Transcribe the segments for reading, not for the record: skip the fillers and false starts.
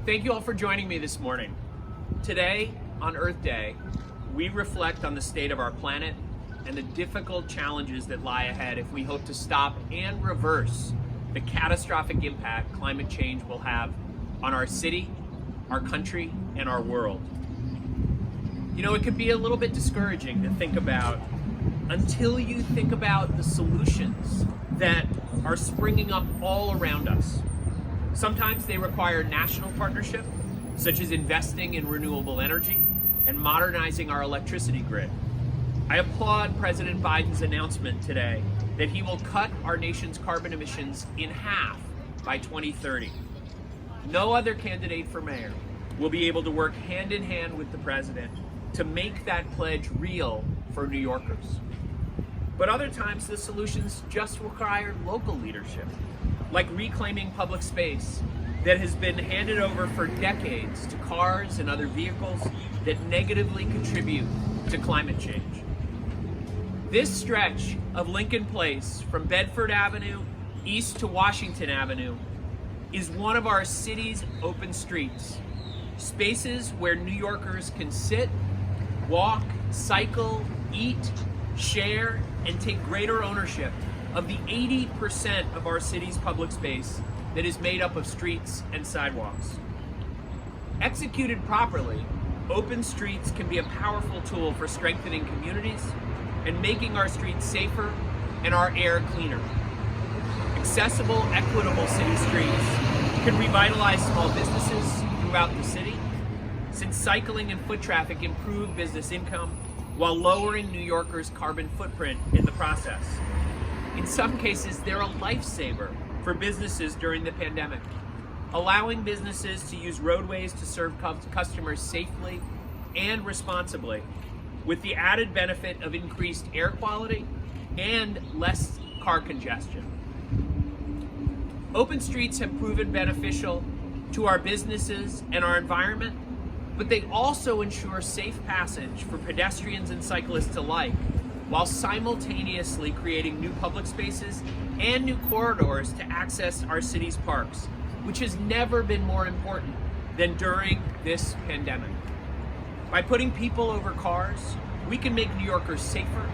Thank you all for joining me this morning. Today, on Earth Day, we reflect on the state of our planet and the difficult challenges that lie ahead if we hope to stop and reverse the catastrophic impact climate change will have on our city, our country, and our world. You know, it can be a little bit discouraging to think about until you think about the solutions that are springing up all around us. Sometimes they require national partnership, such as investing in renewable energy and modernizing our electricity grid. I applaud President Biden's announcement today that he will cut our nation's carbon emissions in half by 2030. No other candidate for mayor will be able to work hand in hand with the president to make that pledge real for New Yorkers. But other times the solutions just require local leadership, like reclaiming public space that has been handed over for decades to cars and other vehicles that negatively contribute to climate change. This stretch of Lincoln Place from Bedford Avenue east to Washington Avenue is one of our city's open streets, spaces where New Yorkers can sit, walk, cycle, eat, share, and take greater ownership of the 80% of our city's public space that is made up of streets and sidewalks. Executed properly, open streets can be a powerful tool for strengthening communities and making our streets safer and our air cleaner. Accessible, equitable city streets can revitalize small businesses throughout the city, since cycling and foot traffic improve business income while lowering New Yorkers' carbon footprint in the process. In some cases, they're a lifesaver for businesses during the pandemic, allowing businesses to use roadways to serve customers safely and responsibly, with the added benefit of increased air quality and less car congestion. Open streets have proven beneficial to our businesses and our environment, but they also ensure safe passage for pedestrians and cyclists alike, while simultaneously creating new public spaces and new corridors to access our city's parks, which has never been more important than during this pandemic. By putting people over cars, we can make New Yorkers safer,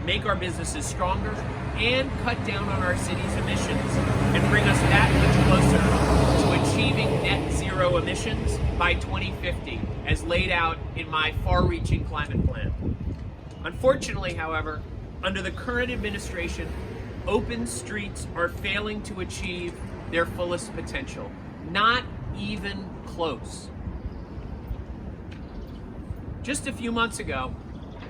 make our businesses stronger, and cut down on our city's emissions and bring us that much closer to achieving net zero emissions by 2050, as laid out in my far-reaching climate plan. Unfortunately, however, under the current administration, open streets are failing to achieve their fullest potential. Not even close. Just a few months ago,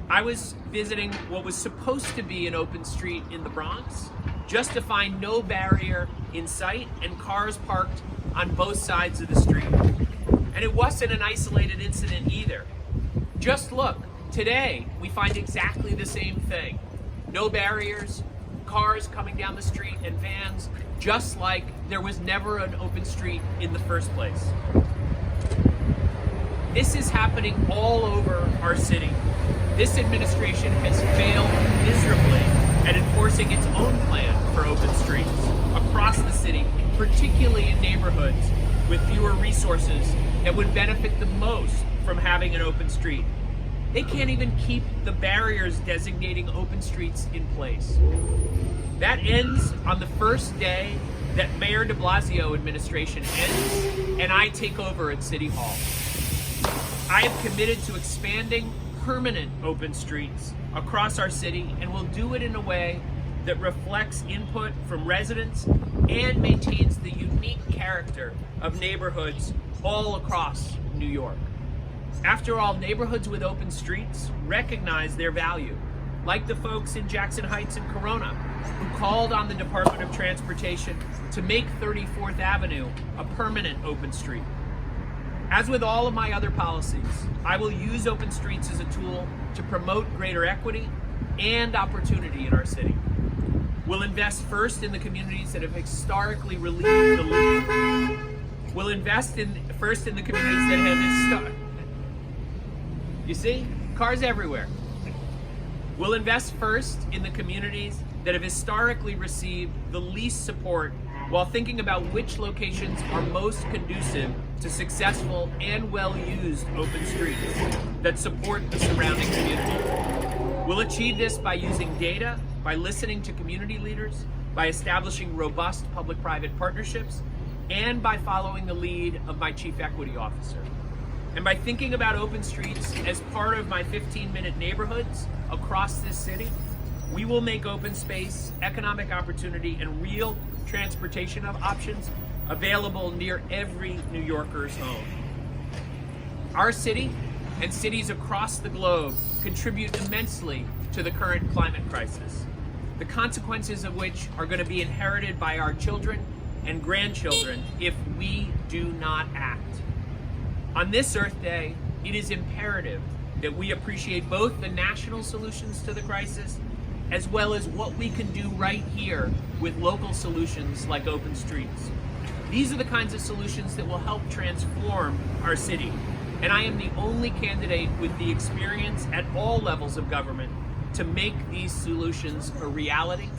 I was visiting what was supposed to be an open street in the Bronx, just to find no barrier in sight and cars parked on both sides of the street. And it wasn't an isolated incident either. Just look. Today, we find exactly the same thing. No barriers, cars coming down the street and vans, just like there was never an open street in the first place. This is happening all over our city. This administration has failed miserably at enforcing its own plan for open streets across the city, particularly in neighborhoods with fewer resources that would benefit the most from having an open street. They can't even keep the barriers designating open streets in place. That ends on the first day that Mayor de Blasio administration ends and I take over at City Hall. I have committed to expanding permanent open streets across our city and will do it in a way that reflects input from residents and maintains the unique character of neighborhoods all across New York. After all, neighborhoods with open streets recognize their value, like the folks in Jackson Heights and Corona, who called on the Department of Transportation to make 34th Avenue a permanent open street. As with all of my other policies, I will use open streets as a tool to promote greater equity and opportunity in our city. We'll invest first in the communities that have historically relieved the loop. We'll invest first in the communities that have You see? Cars everywhere. We'll invest first in the communities that have historically received the least support while thinking about which locations are most conducive to successful and well-used open streets that support the surrounding community. We'll achieve this by using data, by listening to community leaders, by establishing robust public-private partnerships, and by following the lead of my Chief Equity Officer. And by thinking about open streets as part of my 15-minute neighborhoods across this city, we will make open space, economic opportunity, and real transportation options available near every New Yorker's home. Our city and cities across the globe contribute immensely to the current climate crisis, the consequences of which are going to be inherited by our children and grandchildren if we do not act. On this Earth Day, it is imperative that we appreciate both the national solutions to the crisis as well as what we can do right here with local solutions like open streets. These are the kinds of solutions that will help transform our city. And I am the only candidate with the experience at all levels of government to make these solutions a reality.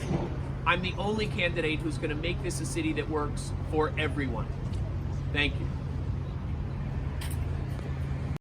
I'm the only candidate who's going to make this a city that works for everyone. Thank you.